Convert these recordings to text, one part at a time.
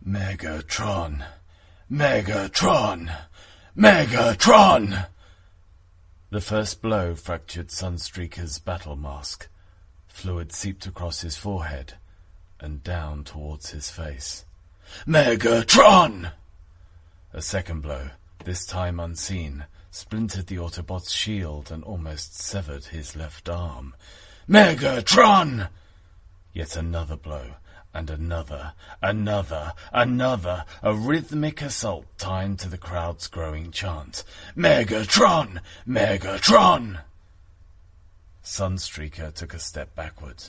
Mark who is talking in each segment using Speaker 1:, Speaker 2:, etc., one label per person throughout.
Speaker 1: Megatron! Megatron! Megatron! The first blow fractured Sunstreaker's battle mask. Fluid seeped across his forehead and down towards his face. Megatron! A second blow, this time unseen, splintered the Autobot's shield and almost severed his left arm. Megatron! Yet another blow, and another, a rhythmic assault timed to the crowd's growing chant. Megatron! Megatron! Sunstreaker took a step backward.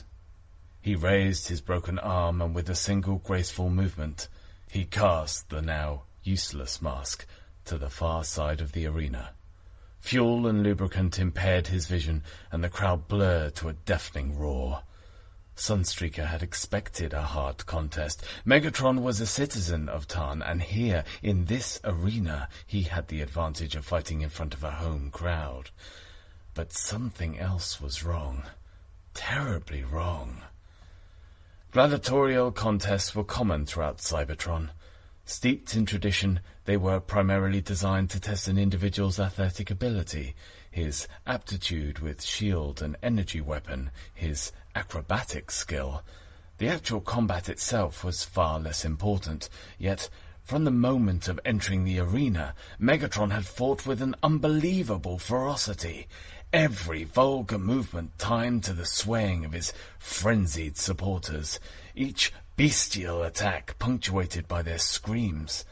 Speaker 1: He raised his broken arm, and with a single graceful movement, he cast the now useless mask to the far side of the arena. Fuel and lubricant impaired his vision, and the crowd blurred to a deafening roar. Sunstreaker had expected a hard contest. Megatron was a citizen of Tarn, and here, in this arena, he had the advantage of fighting in front of a home crowd. But something else was wrong. Terribly wrong. Gladiatorial contests were common throughout Cybertron. Steeped in tradition, they were primarily designed to test an individual's athletic ability, his aptitude with shield and energy weapon, his acrobatic skill. The actual combat itself was far less important, yet from the moment of entering the arena, Megatron had fought with an unbelievable ferocity. Every vulgar movement timed to the swaying of his frenzied supporters, each bestial attack punctuated by their screams.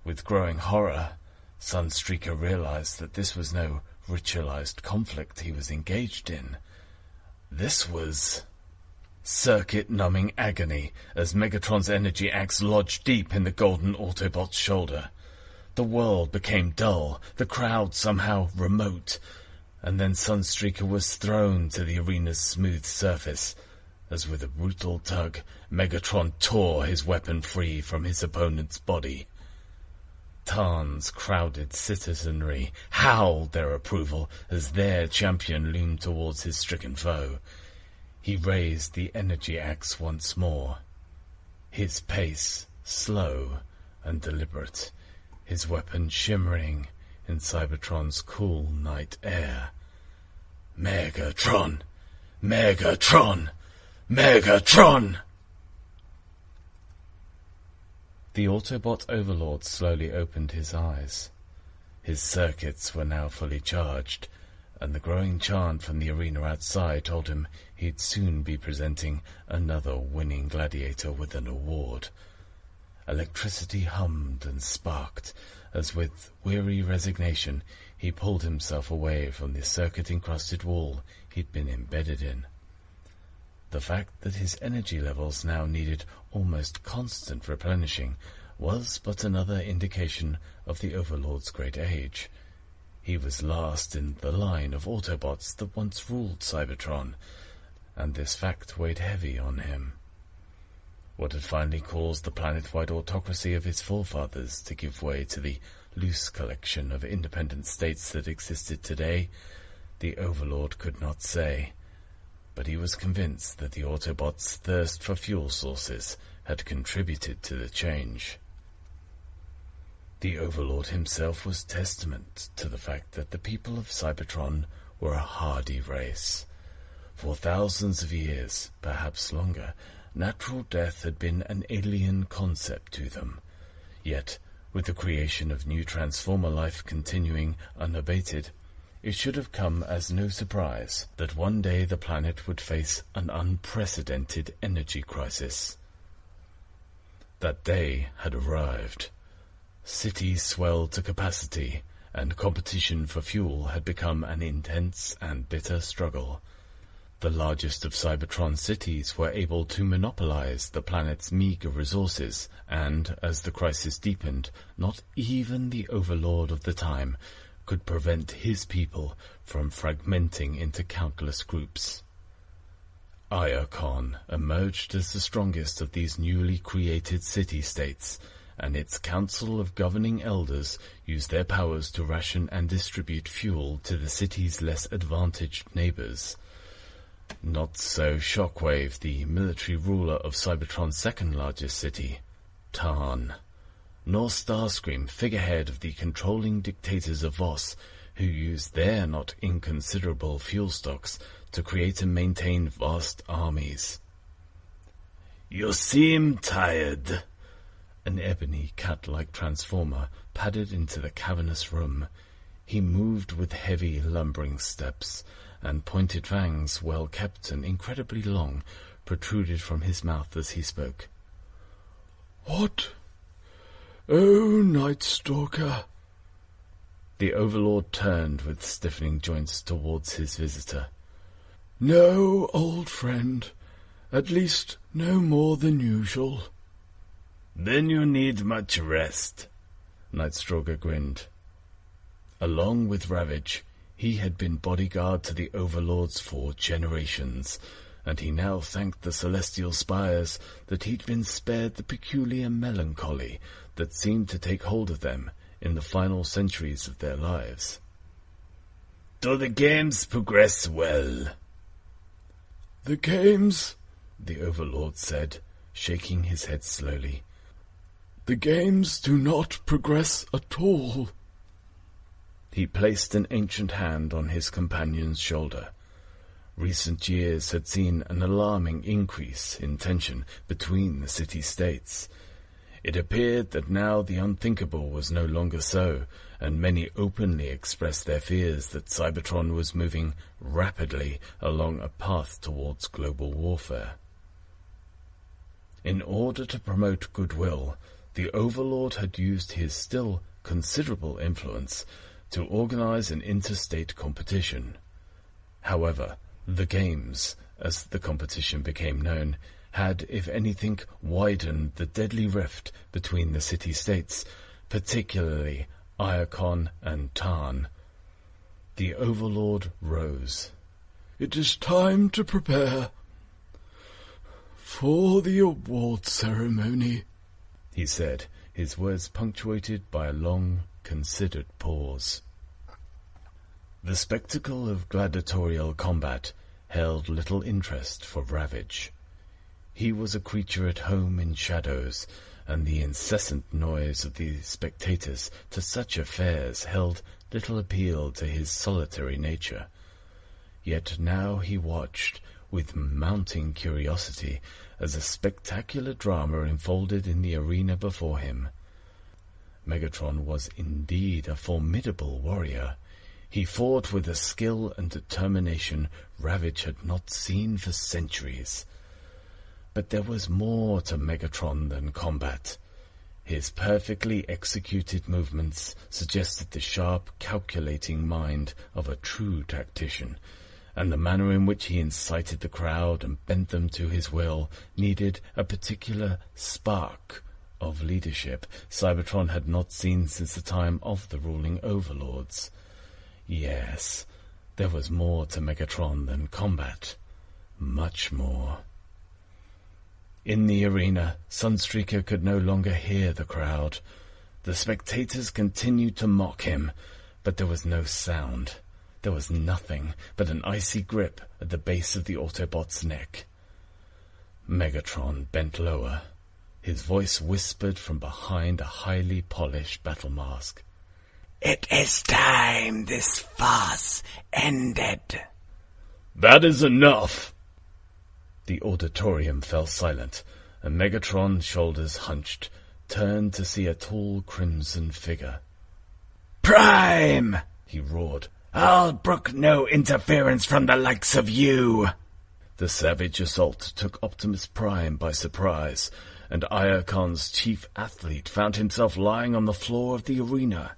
Speaker 1: With growing horror, Sunstreaker realized that this was no ritualized conflict he was engaged in. This was circuit-numbing agony as Megatron's energy axe lodged deep in the golden Autobot's shoulder. The world became dull, the crowd somehow remote, and then Sunstreaker was thrown to the arena's smooth surface, as with a brutal tug, Megatron tore his weapon free from his opponent's body. Tarn's crowded citizenry howled their approval as their champion loomed towards his stricken foe. He raised the energy axe once more, his pace slow and deliberate, his weapon shimmering in Cybertron's cool night air. Megatron! Megatron! Megatron! The Autobot overlord slowly opened his eyes. His circuits were now fully charged, and the growing chant from the arena outside told him he'd soon be presenting another winning gladiator with an award. Electricity hummed and sparked, as with weary resignation he pulled himself away from the circuit-encrusted wall he'd been embedded in. The fact that his energy levels now needed almost constant replenishing was but another indication of the Overlord's great age. He was last in the line of Autobots that once ruled Cybertron, and this fact weighed heavy on him. What had finally caused the planet-wide autocracy of his forefathers to give way to the loose collection of independent states that existed today, the Overlord could not say, but he was convinced that the Autobots' thirst for fuel sources had contributed to the change. The Overlord himself was testament to the fact that the people of Cybertron were a hardy race. For thousands of years, perhaps longer, natural death had been an alien concept to them. Yet, with the creation of new Transformer life continuing unabated, it should have come as no surprise that one day the planet would face an unprecedented energy crisis. That day had arrived. Cities swelled to capacity, and competition for fuel had become an intense and bitter struggle. The largest of Cybertron's cities were able to monopolize the planet's meager resources, and, as the crisis deepened, not even the Overlord of the time could prevent his people from fragmenting into countless groups. Iacon emerged as the strongest of these newly created city-states, and its council of governing elders used their powers to ration and distribute fuel to the city's less advantaged neighbors. Not so Shockwave, the military ruler of Cybertron's second-largest city. Tarn, nor Starscream, figurehead of the controlling dictators of Voss, who used their not inconsiderable fuel stocks to create and maintain vast armies. "You seem tired." An ebony cat-like transformer padded into the cavernous room. He moved with heavy, lumbering steps, and pointed fangs, well kept and incredibly long, protruded from his mouth as he spoke.
Speaker 2: "What? Oh, Night Stalker."
Speaker 1: The Overlord turned with stiffening joints towards his visitor.
Speaker 2: "No, old friend. At least no more than usual."
Speaker 1: "Then you need much rest." Night Stalker grinned. Along with Ravage, he had been bodyguard to the Overlords for generations, and he now thanked the celestial spires that he'd been spared the peculiar melancholy that seemed to take hold of them in the final centuries of their lives. "Do the games progress well?"
Speaker 2: "The games,"
Speaker 1: the Overlord said, shaking his head slowly.
Speaker 2: "The games do not progress at all."
Speaker 1: He placed an ancient hand on his companion's shoulder. Recent years had seen an alarming increase in tension between the city-states. It appeared that now the unthinkable was no longer so, and many openly expressed their fears that Cybertron was moving rapidly along a path towards global warfare. In order to promote goodwill, the Overlord had used his still considerable influence to organize an interstate competition. However, the Games, as the competition became known, had, if anything, widened the deadly rift between the city-states, particularly Iacon and Tarn. The Overlord rose.
Speaker 2: "It is time to prepare for the award ceremony,"
Speaker 1: he said, his words punctuated by a long, considered pause. The spectacle of gladiatorial combat held little interest for Ravage. He was a creature at home in shadows, and the incessant noise of the spectators to such affairs held little appeal to his solitary nature. Yet now he watched, with mounting curiosity, as a spectacular drama unfolded in the arena before him. Megatron was indeed a formidable warrior. He fought with a skill and determination Ravage had not seen for centuries. But there was more to Megatron than combat. His perfectly executed movements suggested the sharp, calculating mind of a true tactician, and the manner in which he incited the crowd and bent them to his will needed a particular spark of leadership Cybertron had not seen since the time of the ruling Overlords. Yes, there was more to Megatron than combat. Much more. In the arena, Sunstreaker could no longer hear the crowd. The spectators continued to mock him, but there was no sound. There was nothing but an icy grip at the base of the Autobot's neck. Megatron bent lower. His voice whispered from behind a highly polished battle mask.
Speaker 3: "It is time this farce ended."
Speaker 1: "That is enough!" The auditorium fell silent, and Megatron's shoulders hunched, turned to see a tall crimson figure.
Speaker 3: "Prime!"
Speaker 1: he roared.
Speaker 3: "I'll brook no interference from the likes of you."
Speaker 1: The savage assault took Optimus Prime by surprise, and Iacon's chief athlete found himself lying on the floor of the arena.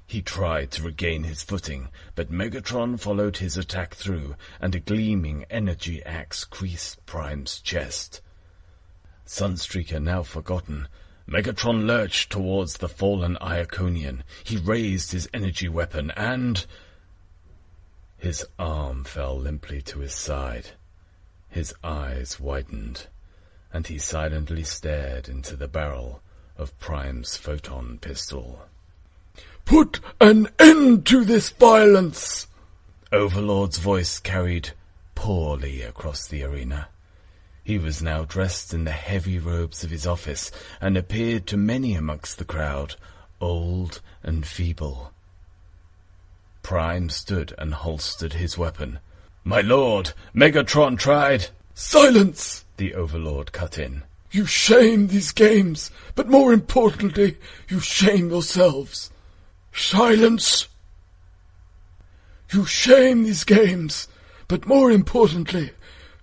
Speaker 1: He tried to regain his footing, but Megatron followed his attack through, and a gleaming energy axe creased Prime's chest. Sunstreaker now forgotten, Megatron lurched towards the fallen Iaconian. He raised his energy weapon, and his arm fell limply to his side. His eyes widened, and he silently stared into the barrel of Prime's photon pistol.
Speaker 2: "Put an end to this violence!"
Speaker 1: Overlord's voice carried poorly across the arena. He was now dressed in the heavy robes of his office, and appeared to many amongst the crowd, old and feeble. Prime stood and holstered his weapon. "My lord, Megatron tried—"
Speaker 2: "Silence!"
Speaker 1: the Overlord cut in.
Speaker 2: "You shame these games, but more importantly, you shame yourselves. Silence! You shame these games, but more importantly,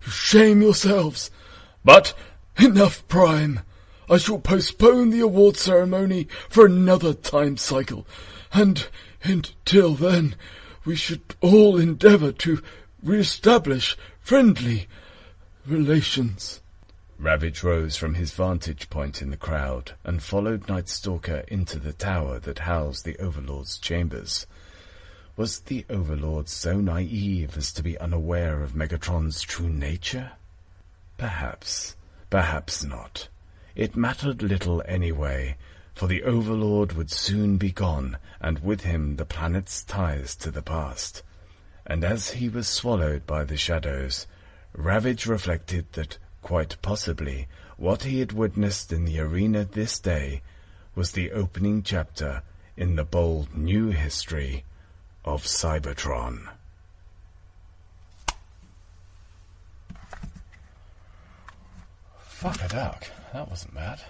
Speaker 2: you shame yourselves.
Speaker 1: But
Speaker 2: enough, Prime. I shall postpone the award ceremony for another time cycle, and until then, we should all endeavour to re-establish friendly relations."
Speaker 1: Ravage rose from his vantage point in the crowd and followed Night Stalker into the tower that housed the Overlord's chambers. Was the Overlord so naive as to be unaware of Megatron's true nature? Perhaps, perhaps not. It mattered little anyway, for the Overlord would soon be gone, and with him the planet's ties to the past. And as he was swallowed by the shadows, Ravage reflected that, quite possibly, what he had witnessed in the arena this day was the opening chapter in the bold new history of Cybertron. Fuck a duck. That wasn't bad.